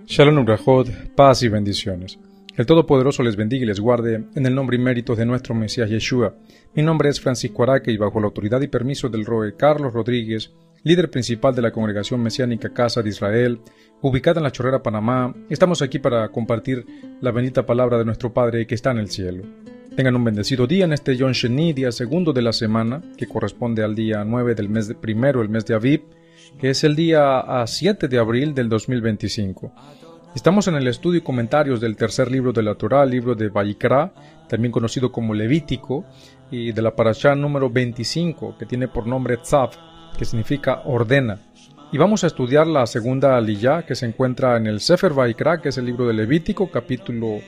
Shalom Ubrajot, paz y bendiciones. El Todopoderoso les bendiga y les guarde en el nombre y méritos de nuestro Mesías Yeshua. Mi nombre es Francisco Araque y bajo la autoridad y permiso del Roe Carlos Rodríguez, líder principal de la Congregación Mesiánica Casa de Israel, ubicada en La Chorrera, Panamá, estamos aquí para compartir la bendita palabra de nuestro Padre que está en el cielo. Tengan un bendecido día en este Yom Sheni, día segundo de la semana, que corresponde al día 9 del mes primero, el mes de Aviv, que es el día 7 de abril del 2025. Estamos en el estudio y comentarios del tercer libro de la Torá, libro de Vayikra, también conocido como Levítico, y de la parashá número 25, que tiene por nombre Tzav, que significa ordena. Y vamos a estudiar la segunda aliyá, que se encuentra en el Sefer Vayikra, que es el libro de Levítico, capítulo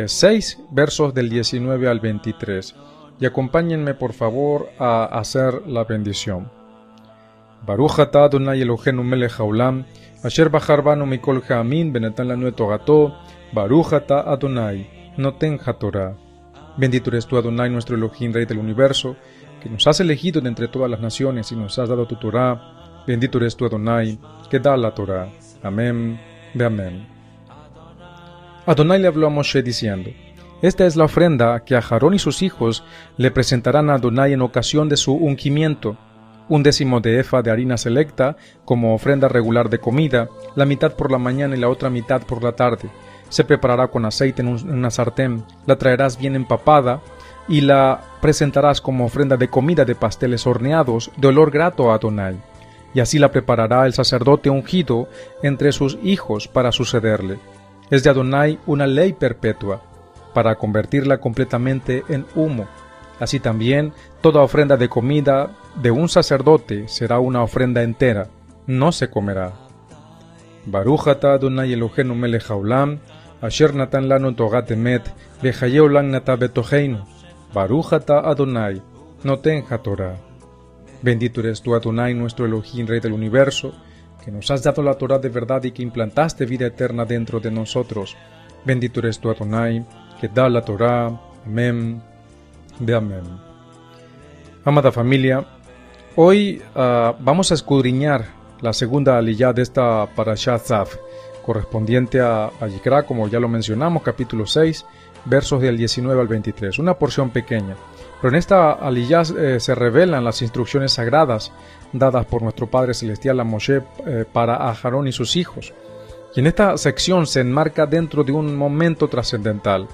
6, versos del 19 al 23. Y acompáñenme, por favor, a hacer la bendición. Baruch atah Adonai Eloheinu melech haolam, asher bachar banu mikol ha'amin benatan lanu et torato, Baruch atah Adonai noten haTorah. Bendito eres tú, Adonai, nuestro Elohim, Rey del universo, que nos has elegido de entre todas las naciones y nos has dado tu Torah. Bendito eres tú, Adonai, que da la Torah. Amén, ve amén. Adonai le habló a Moshe diciendo: Esta es la ofrenda que a Aarón y sus hijos le presentarán a Adonai en ocasión de su ungimiento. 1/10 de efa de harina selecta como ofrenda regular de comida, la mitad por la mañana y la otra mitad por la tarde. Se preparará con aceite en una sartén, la traerás bien empapada y la presentarás como ofrenda de comida de pasteles horneados de olor grato a Adonai. Y así la preparará el sacerdote ungido entre sus hijos para sucederle. Es de Adonai una ley perpetua, para convertirla completamente en humo. Así también, toda ofrenda de comida de un sacerdote será una ofrenda entera, no se comerá. Baruch atah Adonai Eloheinu melech haolam, asher natan lanu torat emet, vechayei olam natan betocheinu. Baruch atah Adonai noten haTorah. Bendito eres tú, Adonai, nuestro Elohim, Rey del universo, que nos has dado la Torah de verdad y que implantaste vida eterna dentro de nosotros. Bendito eres tú, Adonai, que da la Torah. Amén. De amén. Amada familia, hoy vamos a escudriñar la segunda aliyá de esta parashá Tzav, correspondiente a Vayikra, como ya lo mencionamos, capítulo 6, versos del 19 al 23, una porción pequeña. Pero en esta aliyá se revelan las instrucciones sagradas dadas por nuestro Padre Celestial a Moshe para Aarón y sus hijos. Y en esta sección se enmarca dentro de un momento trascendental: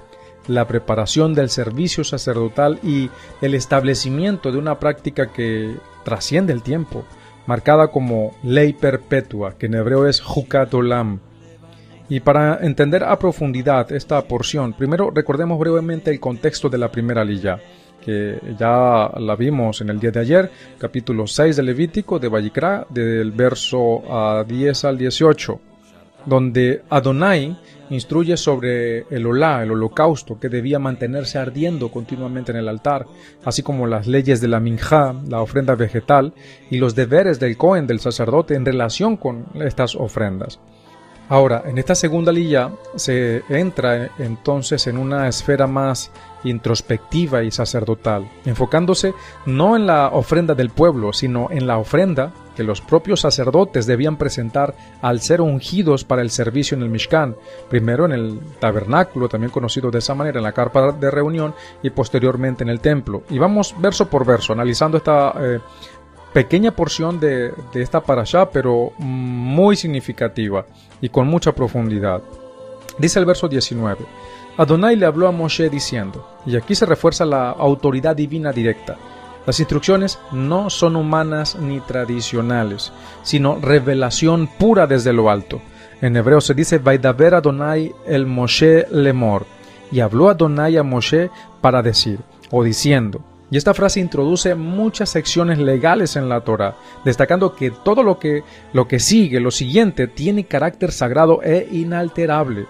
la preparación del servicio sacerdotal y el establecimiento de una práctica que trasciende el tiempo, marcada como ley perpetua, que en hebreo es Jukat Olam. Y para entender a profundidad esta porción, primero recordemos brevemente el contexto de la primera aliyá, que ya la vimos en el día de ayer, capítulo 6 de Levítico, de Vayikra, del verso 10 al 18, donde Adonai instruye sobre el olá, el holocausto, que debía mantenerse ardiendo continuamente en el altar, así como las leyes de la minjá, la ofrenda vegetal, y los deberes del Cohen, del sacerdote, en relación con estas ofrendas. Ahora, en esta segunda aliyá se entra entonces en una esfera más introspectiva y sacerdotal, enfocándose no en la ofrenda del pueblo, sino en la ofrenda que los propios sacerdotes debían presentar al ser ungidos para el servicio en el Mishkan, primero en el tabernáculo, también conocido de esa manera, en la carpa de reunión, y posteriormente en el templo. Y vamos verso por verso, analizando esta pequeña porción de esta parashá, pero muy significativa y con mucha profundidad. Dice el verso 19: Adonai le habló a Moshe diciendo, y aquí se refuerza la autoridad divina directa: las instrucciones no son humanas ni tradicionales, sino revelación pura desde lo alto. En hebreo se dice Vaidaber Adonai el Moshe lemor, y habló Adonai a Moshe para decir, o diciendo. Y esta frase introduce muchas secciones legales en la Torá, destacando que todo lo que sigue, lo siguiente, tiene carácter sagrado e inalterable.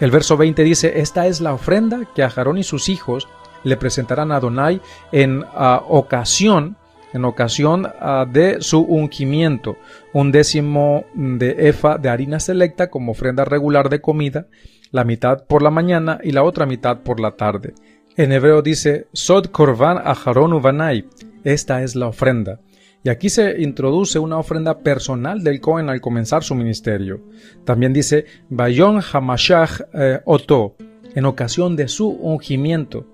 El verso 20 dice: Esta es la ofrenda que a Aarón y sus hijos le presentarán a Adonai en ocasión de su ungimiento, 1/10 de efa de harina selecta como ofrenda regular de comida, la mitad por la mañana y la otra mitad por la tarde. En hebreo dice Sod Korban Aharon Ubanai, esta es la ofrenda. Y aquí se introduce una ofrenda personal del Cohen al comenzar su ministerio. También dice, Bayom Hamashach Oto, en ocasión de su ungimiento.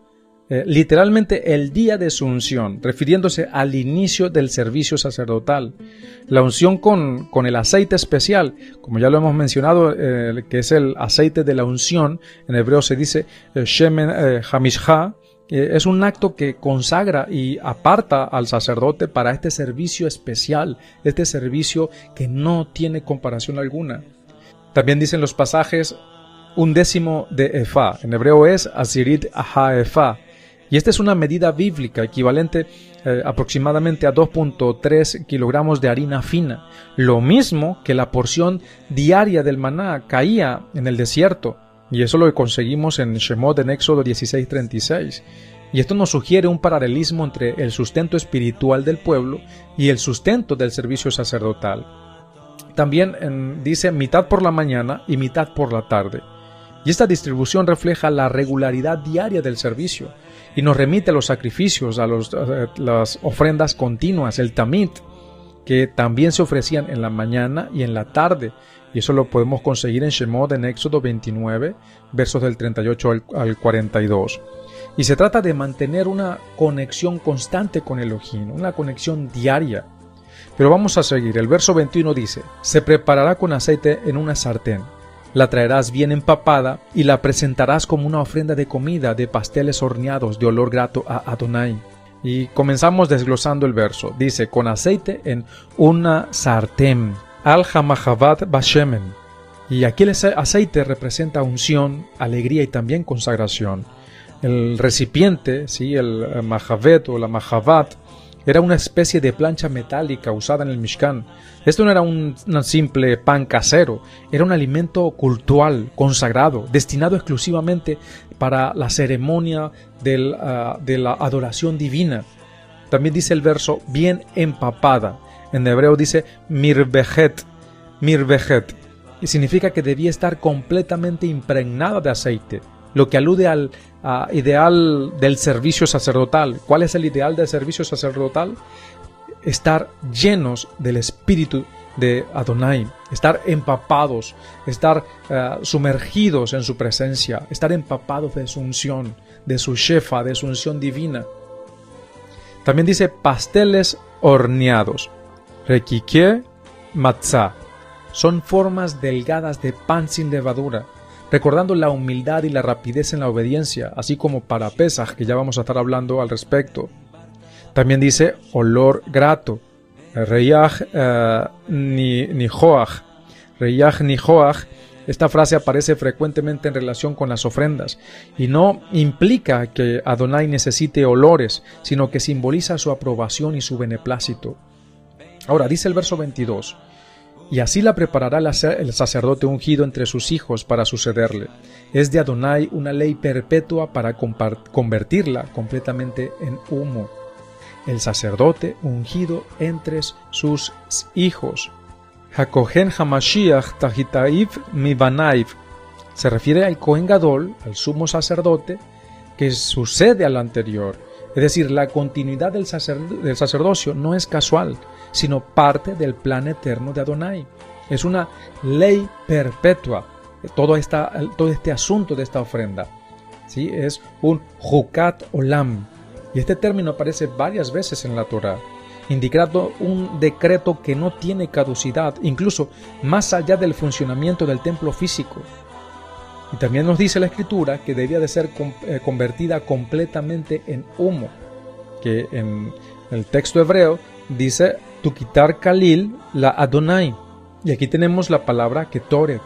Literalmente el día de su unción, refiriéndose al inicio del servicio sacerdotal. La unción con el aceite especial, como ya lo hemos mencionado, que es el aceite de la unción, en hebreo se dice Shemen Hamishha, es un acto que consagra y aparta al sacerdote para este servicio especial, este servicio que no tiene comparación alguna. También dicen los pasajes 1/10 de efá, en hebreo es asirit aha efá, y esta es una medida bíblica equivalente aproximadamente a 2.3 kilogramos de harina fina, lo mismo que la porción diaria del maná caía en el desierto, y eso lo conseguimos en Shemot en Éxodo 16:36. Y esto nos sugiere un paralelismo entre el sustento espiritual del pueblo y el sustento del servicio sacerdotal. También dice mitad por la mañana y mitad por la tarde. Y esta distribución refleja la regularidad diaria del servicio y nos remite a los sacrificios, a las ofrendas continuas, el tamid, que también se ofrecían en la mañana y en la tarde. Y eso lo podemos conseguir en Shemot en Éxodo 29, versos del 38 al 42. Y se trata de mantener una conexión constante con Elohim, una conexión diaria. Pero vamos a seguir. El verso 21 dice, se preparará con aceite en una sartén. La traerás bien empapada y la presentarás como una ofrenda de comida de pasteles horneados de olor grato a Adonai. Y comenzamos desglosando el verso. Dice, con aceite en una sartén. Al hamahavat bashemen. Y aquí el aceite representa unción, alegría y también consagración. El recipiente, ¿sí? El mahavet o la mahavat, era una especie de plancha metálica usada en el Mishkan. Esto no era un simple pan casero, era un alimento cultual, consagrado, destinado exclusivamente para la ceremonia de la adoración divina. También dice el verso, bien empapada. En hebreo dice mirvejet, y significa que debía estar completamente impregnada de aceite, lo que alude al ideal del servicio sacerdotal. ¿Cuál es el ideal del servicio sacerdotal? Estar llenos del espíritu de Adonai, estar empapados, estar sumergidos en su presencia, estar empapados de su unción, de su shefa, de su unción divina. También dice pasteles horneados, requique matzah, son formas delgadas de pan sin levadura, recordando la humildad y la rapidez en la obediencia, así como para Pesaj, que ya vamos a estar hablando al respecto. También dice olor grato, reyaj nijoaj. Reyaj nijoaj, esta frase aparece frecuentemente en relación con las ofrendas, y no implica que Adonai necesite olores, sino que simboliza su aprobación y su beneplácito. Ahora, dice el verso 22, y así la preparará el sacerdote ungido entre sus hijos para sucederle. Es de Adonai una ley perpetua para convertirla completamente en humo. El sacerdote ungido entre sus hijos. Hakohen Hamashiach Tahitaiv Mibanaiv. Se refiere al Cohen Gadol, al sumo sacerdote, que sucede al anterior. Es decir, la continuidad del sacerdocio no es casual, sino parte del plan eterno de Adonai. Es una ley perpetua, todo este asunto de esta ofrenda. ¿Sí? Es un Jukat Olam. Y este término aparece varias veces en la Torá, indicando un decreto que no tiene caducidad, incluso más allá del funcionamiento del templo físico. Y también nos dice la Escritura que debía de ser convertida completamente en humo, que en el texto hebreo dice Tukitar Kalil la Adonai. Y aquí tenemos la palabra Ketoret,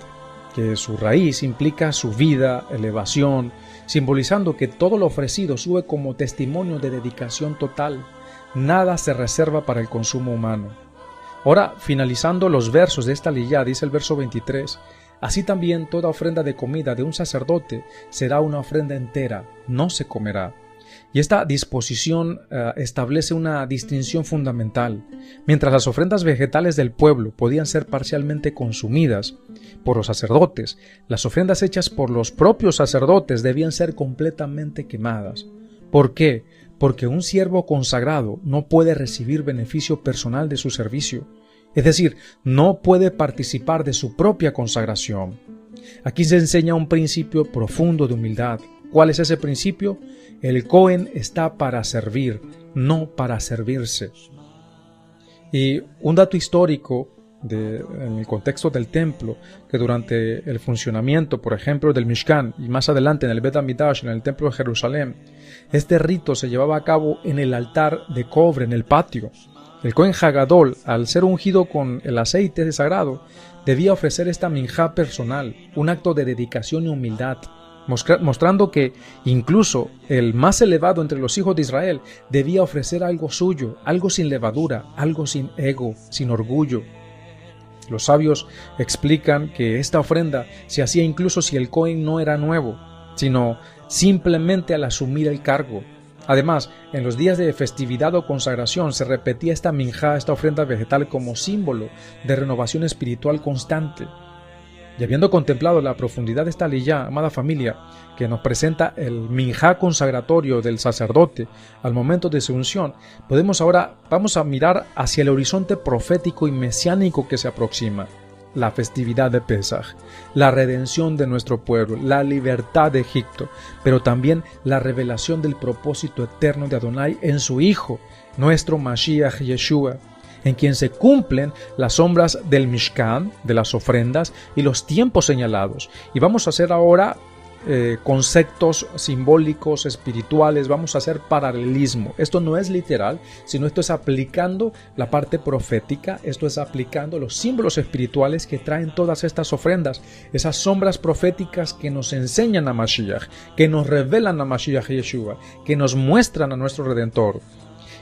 que su raíz implica subida, elevación, simbolizando que todo lo ofrecido sube como testimonio de dedicación total. Nada se reserva para el consumo humano. Ahora, finalizando los versos de esta liyá, dice el verso 23, así también toda ofrenda de comida de un sacerdote será una ofrenda entera, no se comerá. Y esta disposición establece una distinción fundamental. Mientras las ofrendas vegetales del pueblo podían ser parcialmente consumidas por los sacerdotes, las ofrendas hechas por los propios sacerdotes debían ser completamente quemadas. ¿Por qué? porque un siervo consagrado no puede recibir beneficio personal de su servicio, es decir, no puede participar de su propia consagración. Aquí se enseña un principio profundo de humildad. ¿Cuál es ese principio? El Cohen está para servir, no para servirse. Y un dato histórico en el contexto del templo, que durante el funcionamiento, por ejemplo, del Mishkan y más adelante en el Bet HaMikdash, en el templo de Jerusalén, este rito se llevaba a cabo en el altar de cobre, en el patio. El Cohen Hagadol, al ser ungido con el aceite sagrado, debía ofrecer esta minjá personal, un acto de dedicación y humildad, mostrando que incluso el más elevado entre los hijos de Israel debía ofrecer algo suyo, algo sin levadura, algo sin ego, sin orgullo. Los sabios explican que esta ofrenda se hacía incluso si el Cohen no era nuevo, sino simplemente al asumir el cargo. Además, en los días de festividad o consagración se repetía esta minjá, esta ofrenda vegetal, como símbolo de renovación espiritual constante. Y habiendo contemplado la profundidad de esta aliyá, amada familia, que nos presenta el minjá consagratorio del sacerdote al momento de su unción, vamos a mirar hacia el horizonte profético y mesiánico que se aproxima. La festividad de Pesaj, la redención de nuestro pueblo, la libertad de Egipto, pero también la revelación del propósito eterno de Adonai en su Hijo, nuestro Mashiach Yeshua, en quien se cumplen las sombras del Mishkan, de las ofrendas y los tiempos señalados. Y vamos a hacer ahora conceptos simbólicos, espirituales, vamos a hacer paralelismo. Esto no es literal, sino esto es aplicando la parte profética, esto es aplicando los símbolos espirituales que traen todas estas ofrendas, esas sombras proféticas que nos enseñan a Mashiach, que nos revelan a Mashiach Yeshua, que nos muestran a nuestro Redentor.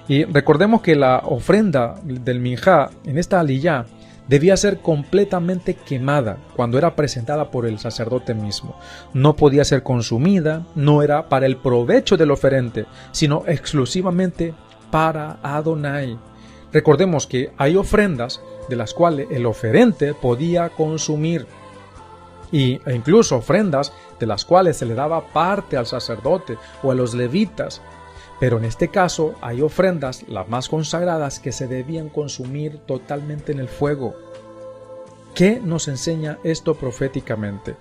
Y recordemos que la ofrenda del minjá en esta aliyá debía ser completamente quemada cuando era presentada por el sacerdote mismo. No podía ser consumida, no era para el provecho del oferente, sino exclusivamente para Adonai. Recordemos que hay ofrendas de las cuales el oferente podía consumir, e incluso ofrendas de las cuales se le daba parte al sacerdote o a los levitas. Pero en este caso hay ofrendas, las más consagradas, que se debían consumir totalmente en el fuego. ¿Qué nos enseña esto proféticamente?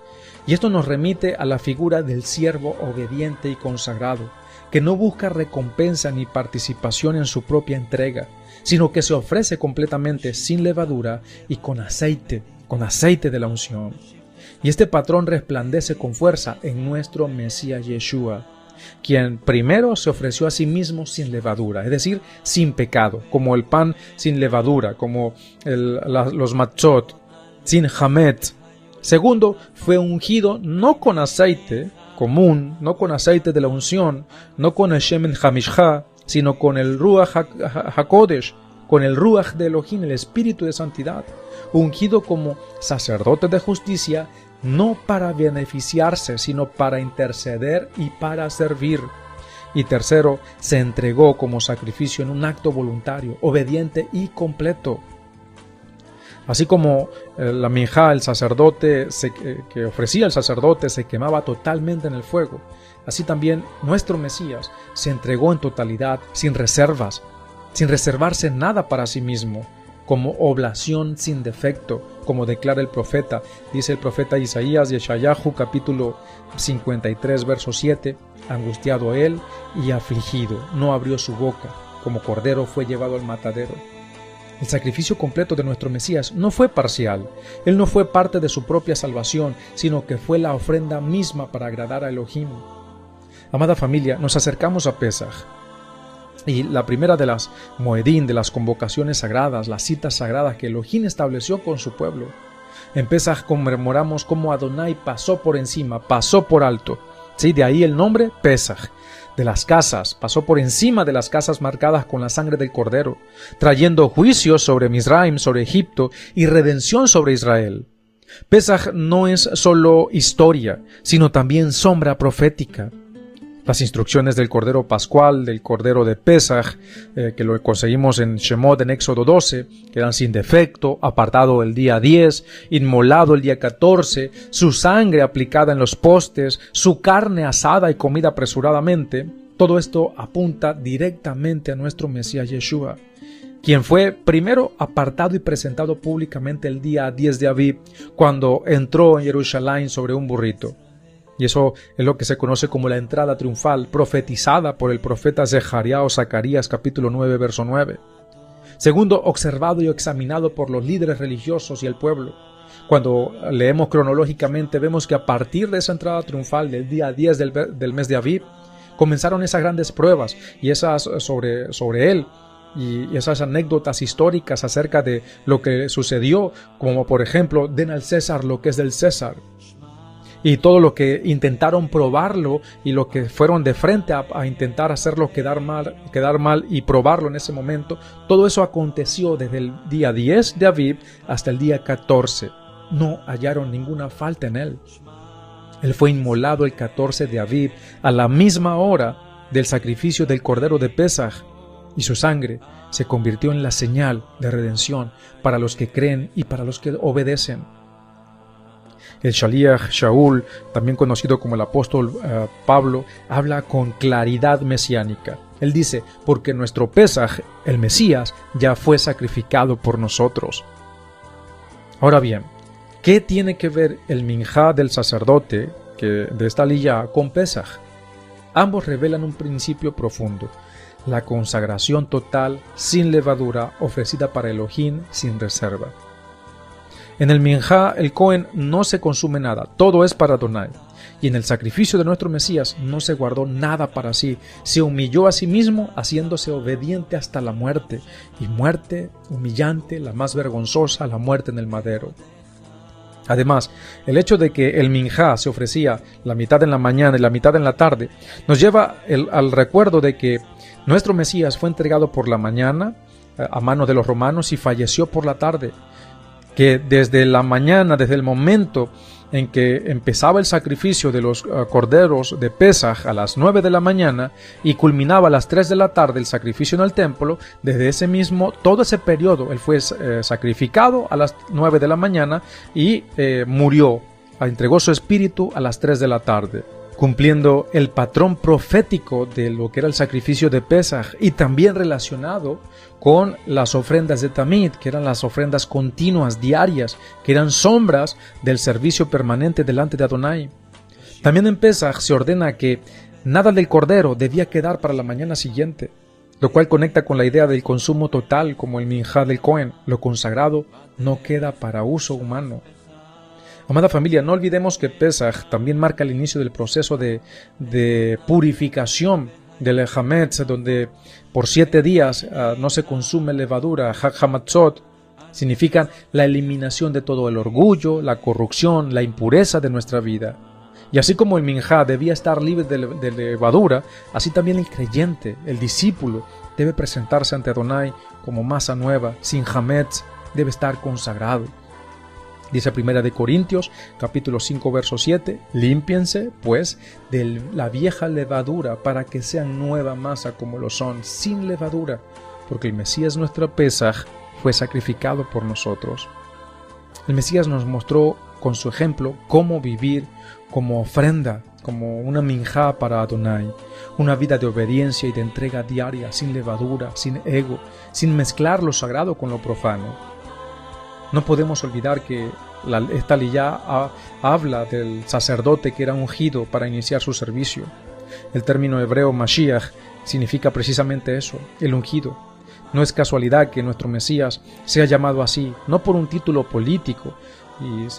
Y esto nos remite a la figura del siervo obediente y consagrado, que no busca recompensa ni participación en su propia entrega, sino que se ofrece completamente sin levadura y con aceite de la unción. Y este patrón resplandece con fuerza en nuestro Mesías Yeshua, quien primero se ofreció a sí mismo sin levadura, es decir, sin pecado, como el pan sin levadura, como los matzot, sin hamet. Segundo, fue ungido no con aceite común, no con aceite de la unción, no con el shemen hamishá, sino con el ruach hakodesh, con el ruach de Elohim, el espíritu de santidad, ungido como sacerdote de justicia, no para beneficiarse, sino para interceder y para servir. Y tercero, se entregó como sacrificio en un acto voluntario, obediente y completo. Así como la minjá, el sacerdote que ofrecía el sacerdote, se quemaba totalmente en el fuego, así también nuestro Mesías se entregó en totalidad, sin reservas, sin reservarse nada para sí mismo, como oblación sin defecto, como declara el profeta. Dice el profeta Isaías, Yeshayahu, capítulo 53, verso 7, angustiado él y afligido, no abrió su boca, como cordero fue llevado al matadero. El sacrificio completo de nuestro Mesías no fue parcial. Él no fue parte de su propia salvación, sino que fue la ofrenda misma para agradar a Elohim. Amada familia, nos acercamos a Pesaj. Y la primera de las moedín, de las convocaciones sagradas, las citas sagradas que Elohim estableció con su pueblo. En Pesaj conmemoramos cómo Adonai pasó por encima, pasó por alto. Sí, de ahí el nombre Pesaj. De las casas, pasó por encima de las casas marcadas con la sangre del Cordero, trayendo juicio sobre Misraim, sobre Egipto, y redención sobre Israel. Pesaj no es solo historia, sino también sombra profética. Las instrucciones del Cordero Pascual, del Cordero de Pesaj, que lo conseguimos en Shemot en Éxodo 12, que eran sin defecto, apartado el día 10, inmolado el día 14, su sangre aplicada en los postes, su carne asada y comida apresuradamente, Todo esto apunta directamente a nuestro Mesías Yeshua, quien fue primero apartado y presentado públicamente el día 10 de Aviv, cuando entró en Jerusalén sobre un burrito. Y eso es lo que se conoce como la entrada triunfal, profetizada por el profeta Zacarías capítulo 9, verso 9. Segundo, observado y examinado por los líderes religiosos y el pueblo. Cuando leemos cronológicamente, vemos que a partir de esa entrada triunfal del día 10 del mes de Aviv, comenzaron esas grandes pruebas y esas sobre él, y esas anécdotas históricas acerca de lo que sucedió, como por ejemplo, den al César lo que es del César, y todo lo que intentaron probarlo y lo que fueron de frente a intentar hacerlo quedar mal y probarlo en ese momento. Todo eso aconteció desde el día 10 de Aviv hasta el día 14. No hallaron ninguna falta en él. Él fue inmolado el 14 de Aviv a la misma hora del sacrificio del Cordero de Pesaj, y su sangre se convirtió en la señal de redención para los que creen y para los que obedecen. El Shaliach Shaul, también conocido como el apóstol Pablo, habla con claridad mesiánica. Él dice, porque nuestro Pesaj, el Mesías, ya fue sacrificado por nosotros. Ahora bien, ¿qué tiene que ver el minjá del sacerdote de esta aliyá con Pesaj? Ambos revelan un principio profundo: la consagración total, sin levadura, ofrecida para Elohim sin reserva. En el minjá, el Cohen no se consume nada, todo es para Adonai. Y en el sacrificio de nuestro Mesías no se guardó nada para sí, se humilló a sí mismo, haciéndose obediente hasta la muerte, y muerte humillante, la más vergonzosa, la muerte en el madero. Además, el hecho de que el minjá se ofrecía la mitad en la mañana y la mitad en la tarde, nos lleva al recuerdo de que nuestro Mesías fue entregado por la mañana a manos de los romanos y falleció por la tarde, que desde la mañana, desde el momento en que empezaba el sacrificio de los corderos de Pesaj a las 9 de la mañana y culminaba a las 3 de la tarde el sacrificio en el templo, desde todo ese periodo él fue sacrificado a las 9 de la mañana y murió, entregó su espíritu a las 3 de la tarde, cumpliendo el patrón profético de lo que era el sacrificio de Pesaj, y también relacionado con las ofrendas de Tamid, que eran las ofrendas continuas, diarias, que eran sombras del servicio permanente delante de Adonai. También en Pesaj se ordena que nada del cordero debía quedar para la mañana siguiente, lo cual conecta con la idea del consumo total como el minjá del Cohen. Lo consagrado no queda para uso humano. Amada familia, no olvidemos que Pesaj también marca el inicio del proceso de purificación del Hametz, donde por 7 días no se consume levadura. Hag Hamatzot significan la eliminación de todo el orgullo, la corrupción, la impureza de nuestra vida. Y así como el minjá debía estar libre de levadura, así también el creyente, el discípulo, debe presentarse ante Adonai como masa nueva, sin Hametz, debe estar consagrado. Dice 1 Corintios, capítulo 5, verso 7, límpiense, pues, de la vieja levadura, para que sean nueva masa como lo son, sin levadura, porque el Mesías nuestro Pesaj fue sacrificado por nosotros. El Mesías nos mostró con su ejemplo cómo vivir como ofrenda, como una minjá para Adonai, una vida de obediencia y de entrega diaria, sin levadura, sin ego, sin mezclar lo sagrado con lo profano. No podemos olvidar que esta aliyá habla del sacerdote que era ungido para iniciar su servicio. El término hebreo Mashiach significa precisamente eso, el ungido. No es casualidad que nuestro Mesías sea llamado así, no por un título político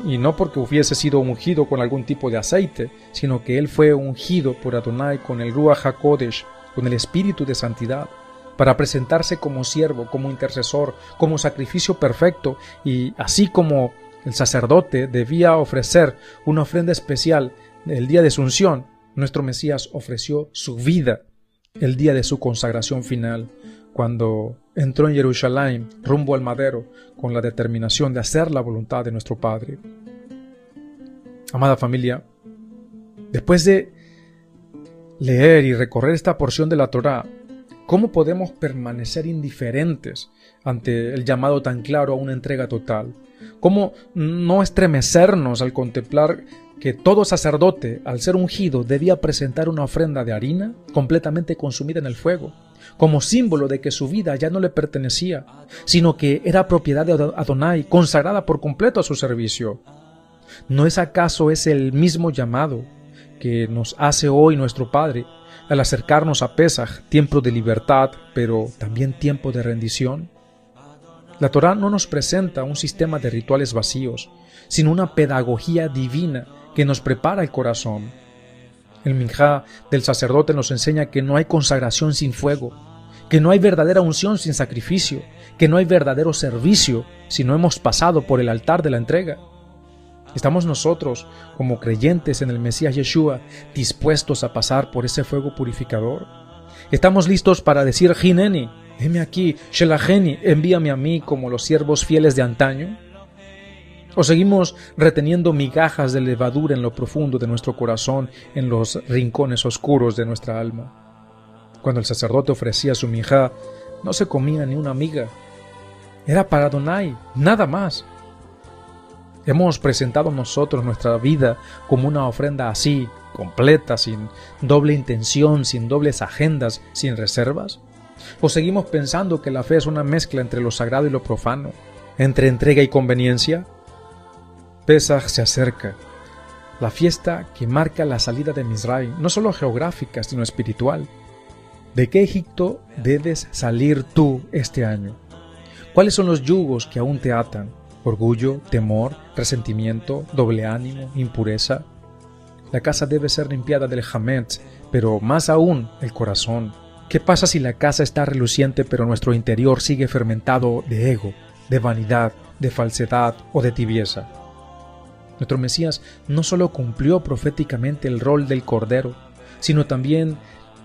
y no porque hubiese sido ungido con algún tipo de aceite, sino que él fue ungido por Adonai con el Ruach HaKodesh, con el espíritu de santidad, para presentarse como siervo, como intercesor, como sacrificio perfecto, y así como el sacerdote debía ofrecer una ofrenda especial el día de su unción, nuestro Mesías ofreció su vida el día de su consagración final, cuando entró en Jerusalén rumbo al madero con la determinación de hacer la voluntad de nuestro Padre. Amada familia, después de leer y recorrer esta porción de la Torá, ¿cómo podemos permanecer indiferentes ante el llamado tan claro a una entrega total? ¿Cómo no estremecernos al contemplar que todo sacerdote, al ser ungido, debía presentar una ofrenda de harina completamente consumida en el fuego, como símbolo de que su vida ya no le pertenecía, sino que era propiedad de Adonai, consagrada por completo a su servicio. ¿No es acaso ese el mismo llamado que nos hace hoy nuestro Padre al acercarnos a Pesaj, tiempo de libertad, pero también tiempo de rendición? La Torá no nos presenta un sistema de rituales vacíos, sino una pedagogía divina que nos prepara el corazón. El minjá del sacerdote nos enseña que no hay consagración sin fuego, que no hay verdadera unción sin sacrificio, que no hay verdadero servicio si no hemos pasado por el altar de la entrega. ¿Estamos nosotros, como creyentes en el Mesías Yeshua, dispuestos a pasar por ese fuego purificador? ¿Estamos listos para decir, Hineni, heme aquí, Shelacheni, envíame a mí como los siervos fieles de antaño? ¿O seguimos reteniendo migajas de levadura en lo profundo de nuestro corazón, en los rincones oscuros de nuestra alma? Cuando el sacerdote ofrecía su minjá, no se comía ni una miga. Era para Adonai, nada más. Hemos presentado nosotros nuestra vida como una ofrenda así, completa, sin doble intención, sin dobles agendas, sin reservas. ¿O seguimos pensando que la fe es una mezcla entre lo sagrado y lo profano, entre entrega y conveniencia? Pesaj se acerca, la fiesta que marca la salida de Misraim, no solo geográfica, sino espiritual. ¿De qué Egipto debes salir tú este año? ¿Cuáles son los yugos que aún te atan? Orgullo, temor, resentimiento, doble ánimo, impureza. La casa debe ser limpiada del hametz, pero más aún el corazón. ¿Qué pasa si la casa está reluciente pero nuestro interior sigue fermentado de ego, de vanidad, de falsedad o de tibieza? Nuestro Mesías no solo cumplió proféticamente el rol del Cordero, sino también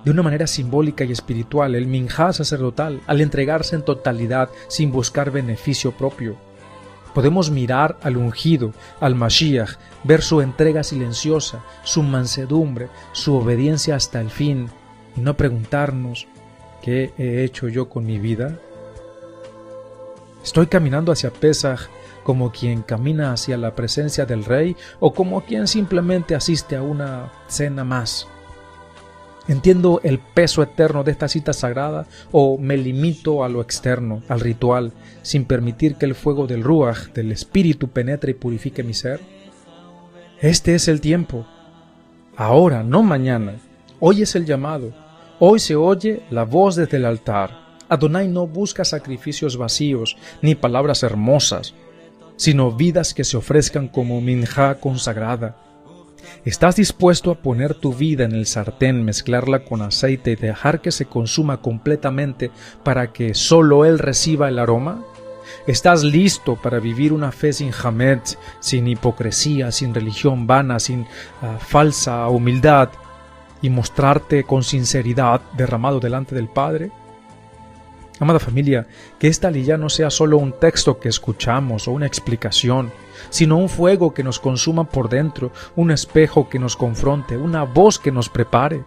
de una manera simbólica y espiritual el minjá sacerdotal al entregarse en totalidad sin buscar beneficio propio. Podemos mirar al ungido, al Mashiach, ver su entrega silenciosa, su mansedumbre, su obediencia hasta el fin, y no preguntarnos, ¿qué he hecho yo con mi vida? ¿Estoy caminando hacia Pesaj como quien camina hacia la presencia del Rey o como quien simplemente asiste a una cena más? ¿Entiendo el peso eterno de esta cita sagrada o me limito a lo externo, al ritual, sin permitir que el fuego del Ruach, del Espíritu, penetre y purifique mi ser? Este es el tiempo. Ahora, no mañana. Hoy es el llamado. Hoy se oye la voz desde el altar. Adonai no busca sacrificios vacíos ni palabras hermosas, sino vidas que se ofrezcan como minjá consagrada. ¿Estás dispuesto a poner tu vida en el sartén, mezclarla con aceite y dejar que se consuma completamente para que solo Él reciba el aroma? ¿Estás listo para vivir una fe sin hametz, sin hipocresía, sin religión vana, sin falsa humildad y mostrarte con sinceridad derramado delante del Padre? Amada familia, que esta aliyá no sea solo un texto que escuchamos o una explicación, sino un fuego que nos consuma por dentro, un espejo que nos confronte, una voz que nos prepare.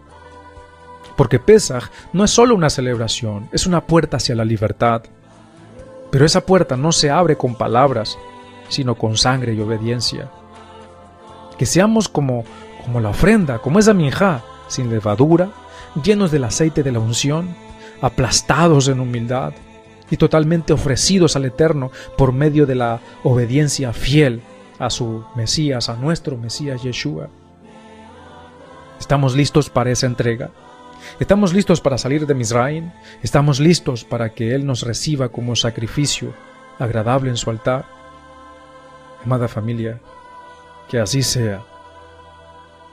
Porque Pesaj no es solo una celebración, es una puerta hacia la libertad. Pero esa puerta no se abre con palabras, sino con sangre y obediencia. Que seamos como la ofrenda, como esa minjá, sin levadura, llenos del aceite de la unción, aplastados en humildad y totalmente ofrecidos al Eterno por medio de la obediencia fiel a su Mesías, a nuestro Mesías Yeshua. ¿Estamos listos para esa entrega? ¿Estamos listos para salir de Misraim? ¿Estamos listos para que Él nos reciba como sacrificio agradable en su altar? Amada familia, que así sea,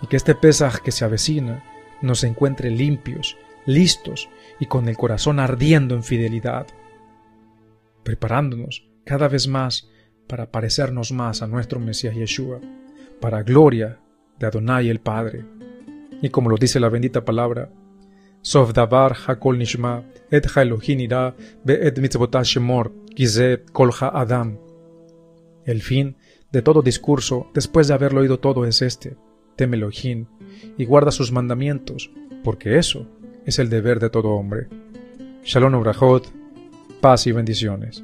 y que este Pesaj que se avecina nos encuentre limpios, listos y con el corazón ardiendo en fidelidad, preparándonos cada vez más para parecernos más a nuestro Mesías Yeshua, para gloria de Adonai el Padre. Y como lo dice la bendita palabra, Sof davar hakol nishma et ha Elohim ira be'et mitzvotah shemor kize kol ha'adam. El fin de todo discurso, después de haberlo oído todo, es este: teme Elohim y guarda sus mandamientos, porque eso es el deber de todo hombre. Shalom ubrajot, paz y bendiciones.